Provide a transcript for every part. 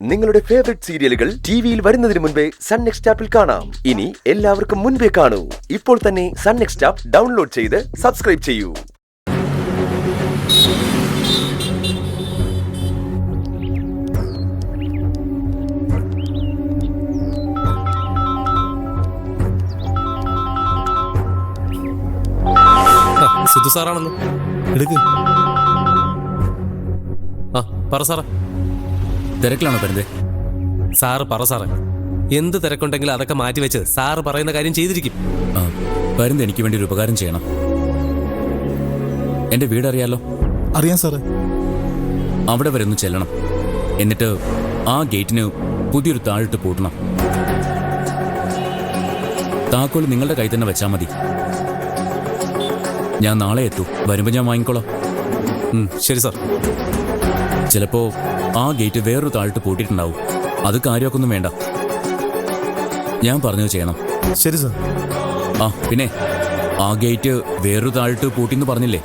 നിങ്ങളുടെ ഫേവറേറ്റ് സീരിയലുകൾ ടിവിയിൽ വരുന്നതിന് മുൻപേ സൺ നെക്സ്റ്റ് ആപ്പിൽ കാണാം. ഇനി എല്ലാവർക്കും മുൻപേ കാണൂ. ഇപ്പോൾ തന്നെ സൺ നെക്സ്റ്റ് ആപ്പ് ഡൗൺലോഡ് ചെയ്ത് സബ്സ്ക്രൈബ് ചെയ്യൂ. സിദ്ധു സാറാണല്ലോ, എടുക്ക്. ആ പറ സാറേ. തിരക്കിലാണോ പരുന്തേ? സാറ് പറ സാറേ. എന്ത് തിരക്കുണ്ടെങ്കിലും അതൊക്കെ മാറ്റിവെച്ച് സാറ് പറയുന്ന കാര്യം ചെയ്തിരിക്കും. ആ പരുന്ത് എനിക്ക് വേണ്ടി ഒരു ഉപകാരം ചെയ്യണം. എൻ്റെ വീടറിയാലോ? അറിയാം സാറേ. അവിടെ വരെ ഒന്ന് ചെല്ലണം. എന്നിട്ട് ആ ഗേറ്റിന് പുതിയൊരു താഴിട്ട് പൂട്ടണം. താക്കോൽ നിങ്ങളുടെ കൈ തന്നെ വെച്ചാൽ മതി. ഞാൻ നാളെ എത്തൂ. വരുമ്പോൾ ഞാൻ വാങ്ങിക്കോളാം. ശരി സാർ. ചിലപ്പോ ആ ഗേറ്റ് വേറൊരു താഴിട്ട് പൂട്ടിയിട്ടുണ്ടാവും. അത് കാര്യമൊക്കൊന്നും വേണ്ട. ഞാൻ പറഞ്ഞത് ചെയ്യണം. ശരി സാർ. ആ പിന്നെ ആ ഗേറ്റ് വേറൊരു താഴിട്ട് പൂട്ടിന്ന് പറഞ്ഞില്ലേ?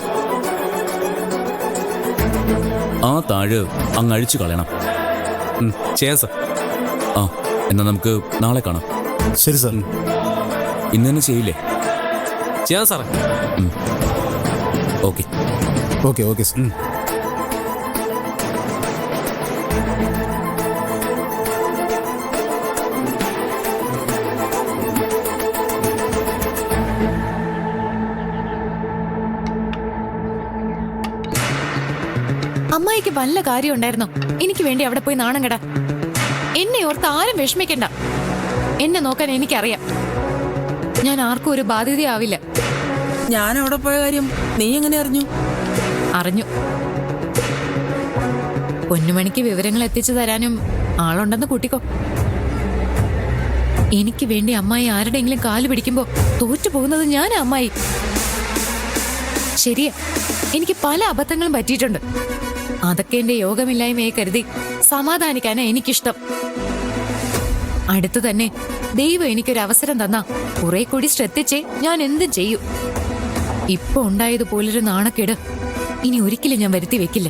ആ താഴ് അങ്ങ് അഴിച്ചു കളയണം. ചെയ്യാം സാർ. ആ എന്നാ നമുക്ക് നാളെ കാണാം. ശരി സാർ. ഇന്ന് തന്നെ ചെയ്യില്ലേ? ചെയ്യാം സാറേ. Okay okay okay sir. അമ്മായിക്ക് വല്ല കാര്യം ഉണ്ടായിരുന്നോ എനിക്ക് വേണ്ടി അവിടെ പോയി നാണം കെടാ? എന്നെ ഓർത്ത് ആരും വിഷമിക്കണ്ട. എന്നെ നോക്കാൻ എനിക്കറിയാം. ഞാൻ ആർക്കും ഒരു ബാധ്യതയാവില്ല. ഞാൻ അവിടെ പോയ കാര്യം നീ എങ്ങനെ അറിഞ്ഞു? അറിഞ്ഞു. പൊന്നുമണിക്ക് വിവരങ്ങൾ എത്തിച്ചു തരാനും ആളുണ്ടെന്ന് കൂട്ടിക്കോ. എനിക്ക് വേണ്ടി അമ്മായി ആരുടെയെങ്കിലും കാല് പിടിക്കുമ്പോ തോറ്റു പോകുന്നത് ഞാനാ അമ്മായി. ശരിയാ, എനിക്ക് പല അബദ്ധങ്ങളും പറ്റിയിട്ടുണ്ട്. അതൊക്കെ എന്റെ യോഗമില്ലായ്മയെ കരുതി സമാധാനിക്കാനാ എനിക്കിഷ്ടം. അടുത്തു തന്നെ ദൈവം എനിക്കൊരു അവസരം തന്നാ കുറെ കൂടി ശ്രദ്ധിച്ചേ ഞാൻ എന്തും ചെയ്യൂ. ഇപ്പൊ ഉണ്ടായതുപോലൊരു നാണക്കേട് ഇനി ഒരിക്കലും ഞാൻ വരുത്തി വെക്കില്ല.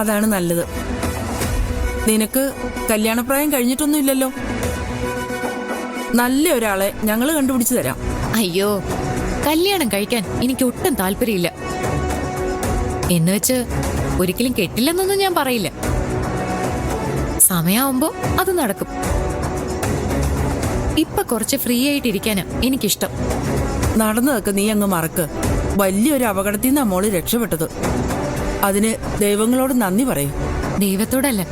അതാണ് നല്ലത്. നിനക്ക് കല്യാണപ്രായം കഴിഞ്ഞിട്ടൊന്നുമില്ലല്ലോ. നല്ല ഒരാളെ ഞങ്ങള് കണ്ടുപിടിച്ചു തരാം. അയ്യോ, കല്യാണം കഴിക്കാൻ എനിക്ക് ഒട്ടും താല്പര്യമില്ല. എന്നുവെച്ച് ഒരിക്കലും കെട്ടില്ലെന്നൊന്നും ഞാൻ പറയില്ല. സമയാവുമ്പോ അത് നടക്കും. ഇപ്പൊ കുറച്ച് ഫ്രീ ആയിട്ടിരിക്കാനാ എനിക്കിഷ്ടം. നടന്നതൊക്കെ നീ അങ്ങ് മറക്ക്. വലിയൊരു അപകടത്തിൽ നിന്നാ മോള് രക്ഷപ്പെട്ടത്. അതിന് ദൈവങ്ങളോട് നന്ദി പറയും. ദൈവത്തോടല്ല,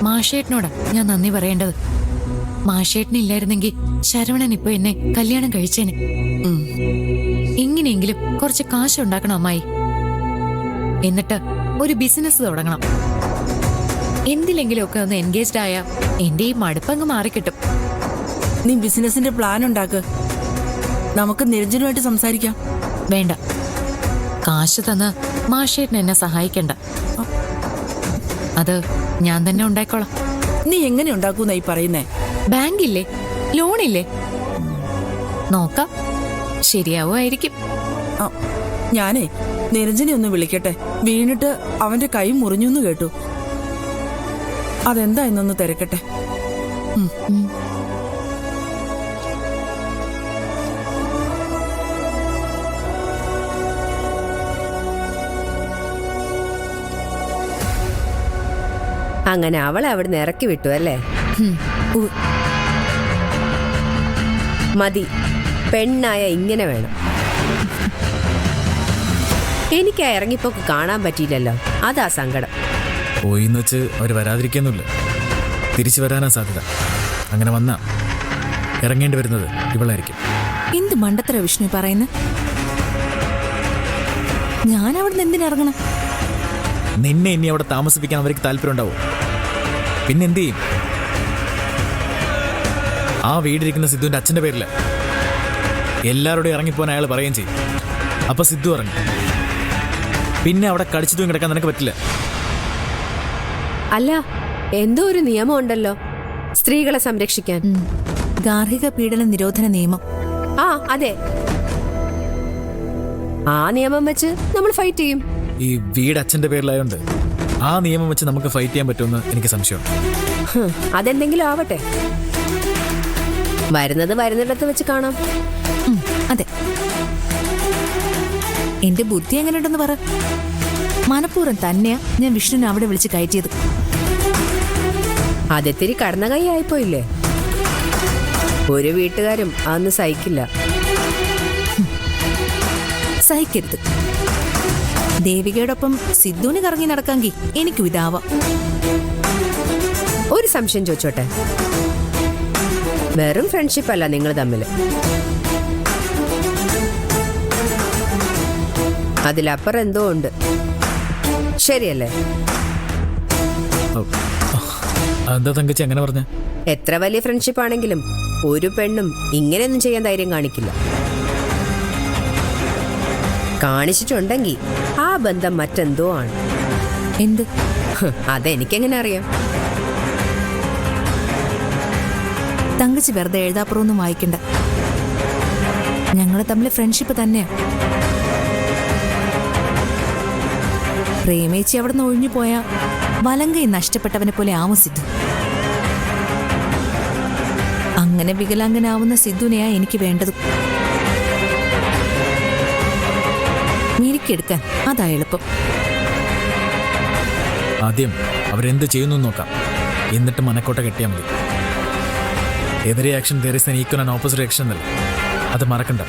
മാഷേട്ടനോടാ ഞാൻ നന്ദി പറയേണ്ടത്. മാഷേട്ടനില്ലായിരുന്നെങ്കിൽ ശരവണൻ ഇപ്പൊ എന്നെ കല്യാണം കഴിച്ചേനെ. എങ്ങനെയെങ്കിലും കുറച്ച് കാശ് ഉണ്ടാക്കണം അമ്മായി. എന്നിട്ട് ഒരു ബിസിനസ് തുടങ്ങണം. എന്തിലെങ്കിലുമൊക്കെ ഒന്ന് എൻഗേജ്ഡ് ആയാ എന്റെ ഈ മടുപ്പങ്ങ് മാറിക്കിട്ടും. നീ ബിസിനസിന്റെ പ്ലാൻ ഉണ്ടാക്ക്. നമുക്ക് നിരഞ്ജനുമായിട്ട് സംസാരിക്കാം. വേണ്ട, കാശ് തന്ന് മാഷേട്ടൻ എന്നെ സഹായിക്കണ്ട. അത് ഞാൻ തന്നെ ഉണ്ടായിക്കോളാം. നീ എങ്ങനെ ഉണ്ടാക്കൂന്നായി പറയുന്നേ? ബാങ്കില്ലേ, ലോണില്ലേ, നോക്കാം. ശരിയാവുമായിരിക്കും. ഞാനേ നിരഞ്ജനെ ഒന്ന് വിളിക്കട്ടെ. വീണിട്ട് അവന്റെ കൈ മുറിഞ്ഞു കേട്ടു. അതെന്താ എന്നൊന്ന് തിരക്കട്ടെ. അങ്ങനെ അവളെ അവിടുന്ന് ഇറക്കി വിട്ടു അല്ലേ? മതി, പെണ്ണായ ഇങ്ങനെ വേണം. എനിക്ക് ആ ഇറങ്ങിപ്പോക്ക് കാണാൻ പറ്റിയില്ലല്ലോ, അതാ സങ്കടം. പോയിന്ന് വെച്ച് അവർ വരാതിരിക്കുന്നില്ല. തിരിച്ചു വരാനാ സാധ്യത. അങ്ങനെ വന്നാ ഇറങ്ങേണ്ടി വരുന്നത് ഇവളായിരിക്കും. എന്ത് മണ്ടത്തര വിഷ്ണു പറയുന്നത്? ഞാൻ അവിടുന്ന് എന്തിനിറങ്ങണം? നിന്നെ ഇനി അവിടെ താമസിപ്പിക്കാൻ അവർക്ക് താല്പര്യം ഉണ്ടാവും. പിന്നെന്ത് ചെയ്യും? ആ വീടിരിക്കുന്ന സിദ്ധുവിന്റെ അച്ഛന്റെ പേരില്ല. എല്ലാവരോടും ഇറങ്ങിപ്പോൻ അയാൾ പറയുകയും ചെയ്യും. അപ്പൊ സിദ്ധു ഇറങ്ങും. പിന്നെ അവിടെ കടിച്ചു തൂങ്ങി കിടക്കാൻ നിനക്ക് പറ്റില്ല. അല്ല, എന്തോ ഒരു നിയമം ഉണ്ടല്ലോ സ്ത്രീകളെ സംരക്ഷിക്കാൻ. ഗാർഹിക പീഡന നിരോധന നിയമം. ആ അതെ, ആ നിയമം വെച്ച് നമ്മൾ ഫൈറ്റ് ചെയ്യും. ഈ വീട് അച്ഛന്റെ പേരിലായോണ്ട് ആ നിയമം വെച്ച് നമുക്ക് ഫൈറ്റ് ചെയ്യാൻ പറ്റുമെന്ന് എനിക്ക് സംശയമുണ്ട്. അതെന്തെങ്കിലും ആവട്ടെ, വരുന്നത് വരുന്നിടത്ത് വെച്ച് കാണാം. അതെ, എന്റെ ബുദ്ധി എങ്ങനെയുണ്ടെന്ന് പറ. മനഃപൂർവ്വം തന്നെയാ ഞാൻ വിഷ്ണുവിനെ അവിടെ വിളിച്ച് കയറ്റിയത്. അതെത്തിരി കടന്ന കൈ ആയിപ്പോയില്ലേ? ഒരു വീട്ടുകാരും അതൊന്നും സഹിക്കില്ല. സഹിക്കരുത്. ദേവികയോടൊപ്പം സിദ്ധുവിന് കറങ്ങി നടക്കാമെങ്കിൽ എനിക്കും ഇതാവാം. ഒരു സംശയം ചോദിച്ചോട്ടെ, വെറും ഫ്രണ്ട്ഷിപ്പ് അല്ല നിങ്ങൾ തമ്മിൽ, അതിലപ്പുറം എന്തോ ഉണ്ട്, ശരിയല്ലേ? എന്താ തങ്കച്ചി അങ്ങനെ പറഞ്ഞ? എത്ര വലിയ ഫ്രണ്ട്ഷിപ്പ് ആണെങ്കിലും ഒരു പെണ്ണും ഇങ്ങനെയൊന്നും ചെയ്യാൻ ധൈര്യം കാണിക്കില്ല. കാണിച്ചിട്ടുണ്ടെങ്കിൽ ആ ബന്ധം മറ്റെന്തോ ആണ്. എന്ത്? അതെനിക്കെങ്ങനെ അറിയാം? തങ്കച്ചി വെറുതെ എഴുതാപ്പുറമൊന്നും വായിക്കണ്ട. ഞങ്ങൾ തമ്മിൽ ഫ്രണ്ട്ഷിപ്പ് തന്നെയാ. പ്രേമേച്ചി അവിടെ നിന്ന് ഒഴിഞ്ഞു പോയാ വലങ്കൈ നഷ്ടപ്പെട്ടവനെ പോലെ ആവും സിദ്ധു. അങ്ങനെ വികലാംഗനാവുന്ന സിദ്ധുവിനെയാ എനിക്ക് വേണ്ടത്. മിരിക്കെടുക്കാൻ അതാ എളുപ്പം. ആദ്യം അവരെന്ത് ചെയ്യുന്നു നോക്കാം, എന്നിട്ട് മനക്കോട്ട കെട്ടിയാൽ മതി. Every action there is an equal and opposite action എന്നല്ല, അത് മറക്കണ്ട.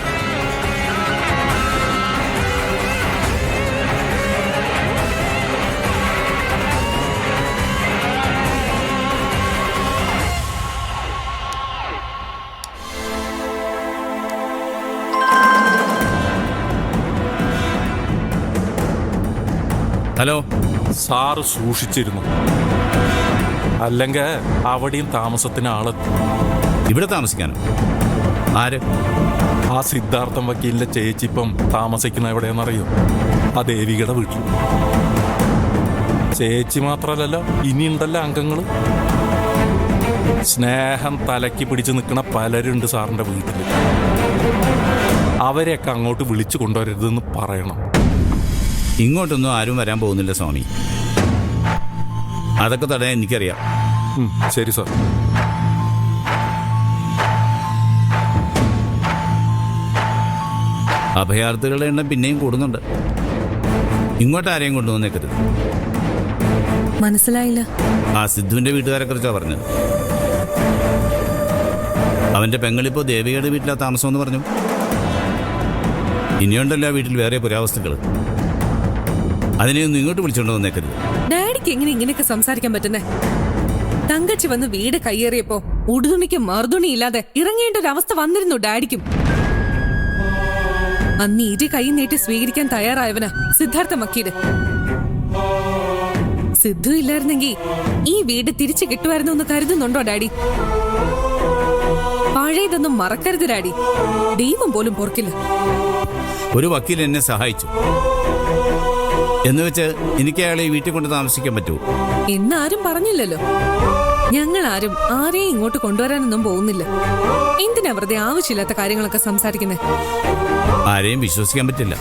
ഹലോ. സാറ് സൂക്ഷിച്ചിരുന്നു, അല്ലെങ്കിൽ അവിടെയും താമസത്തിന് ആളെത്തും. ഇവിടെ താമസിക്കാനോ? ആര്? ആ സിദ്ധാർത്ഥം വക്കീലിന്റെ ചേച്ചി ഇപ്പം താമസിക്കുന്ന എവിടെയെന്നറിയോ? ആ ദേവികയുടെ വീട്ടിൽ. ചേച്ചി മാത്രല്ലല്ലോ, ഇനിയുണ്ടല്ലോ അംഗങ്ങൾ. സ്നേഹം തലയ്ക്ക് പിടിച്ച് നിൽക്കുന്ന പലരുണ്ട് സാറിന്റെ വീട്ടിൽ. അവരെയൊക്കെ അങ്ങോട്ട് വിളിച്ചു കൊണ്ടുവരരുതെന്ന് പറയണം. ഇങ്ങോട്ടൊന്നും ആരും വരാൻ പോകുന്നില്ല സ്വാമി. അതൊക്കെ തടയാൻ എനിക്കറിയാം. ശരി സാർ. അഭയാർത്ഥികളുടെ എണ്ണം പിന്നെയും കൂടുന്നുണ്ട്. ഇങ്ങോട്ട് ആരെയും കൊണ്ടുവന്നേക്കരുത്. മനസ്സിലായില്ല. ആ സിദ്ധുവിന്റെ വീട്ടുകാരെ കുറിച്ചാണ് പറഞ്ഞത്. അവന്റെ പെങ്ങളിപ്പോ ദേവികയുടെ വീട്ടിലാ താമസമെന്ന് പറഞ്ഞു. ഇനിയുണ്ടല്ലോ ആ വീട്ടിൽ വേറെ പുരാവസ്തുക്കൾ. അതിനെയൊന്നും ഇങ്ങോട്ട് വിളിച്ചോണ്ട് വന്നേക്കരുത്. ഡാഡിക്ക് എങ്ങനെ ഇങ്ങനെയൊക്കെ സംസാരിക്കാൻ പറ്റുന്നേ? തങ്കച്ചി വന്ന് വീട് കയ്യേറിയപ്പോ ഉടുതുണിക്കും മറുതുണി ഇല്ലാതെ ഇറങ്ങേണ്ട ഒരു അവസ്ഥ വന്നിരുന്നു ഡാഡിക്കും. അന്ന് ഇരു കൈ നീട്ടി സ്വീകരിക്കാൻ തയ്യാറായവനാ സിദ്ധാർത്ഥ വക്കീല്. സിദ്ധു ഇല്ലായിരുന്നെങ്കിൽ ഈ വീട് തിരിച്ചു കിട്ടുമായിരുന്നു എന്ന് കരുതുന്നുണ്ടോ ഡാഡി? പഴയതൊന്നും മറക്കരുത് ഡാഡി, ദൈവം പോലും പൊറുക്കില്ല. ഒരു വക്കീൽ എന്നെ സഹായിച്ചു എന്ന് വെച്ച് എനിക്ക് അയാളെ ഈ വീട്ടിൽ കൊണ്ട് താമസിക്കാൻ പറ്റുമോ? എന്നാരും പറഞ്ഞില്ലല്ലോ. ഞങ്ങൾ ആരും ആരെയും ഇങ്ങോട്ട് കൊണ്ടുവരാനൊന്നും പോകുന്നില്ല. എന്തിനാ വെറുതെ ആവശ്യമില്ലാത്ത കാര്യങ്ങളൊക്കെ സംസാരിക്കുന്നേ? ആരെയും വിശ്വസിക്കാൻ പറ്റില്ല.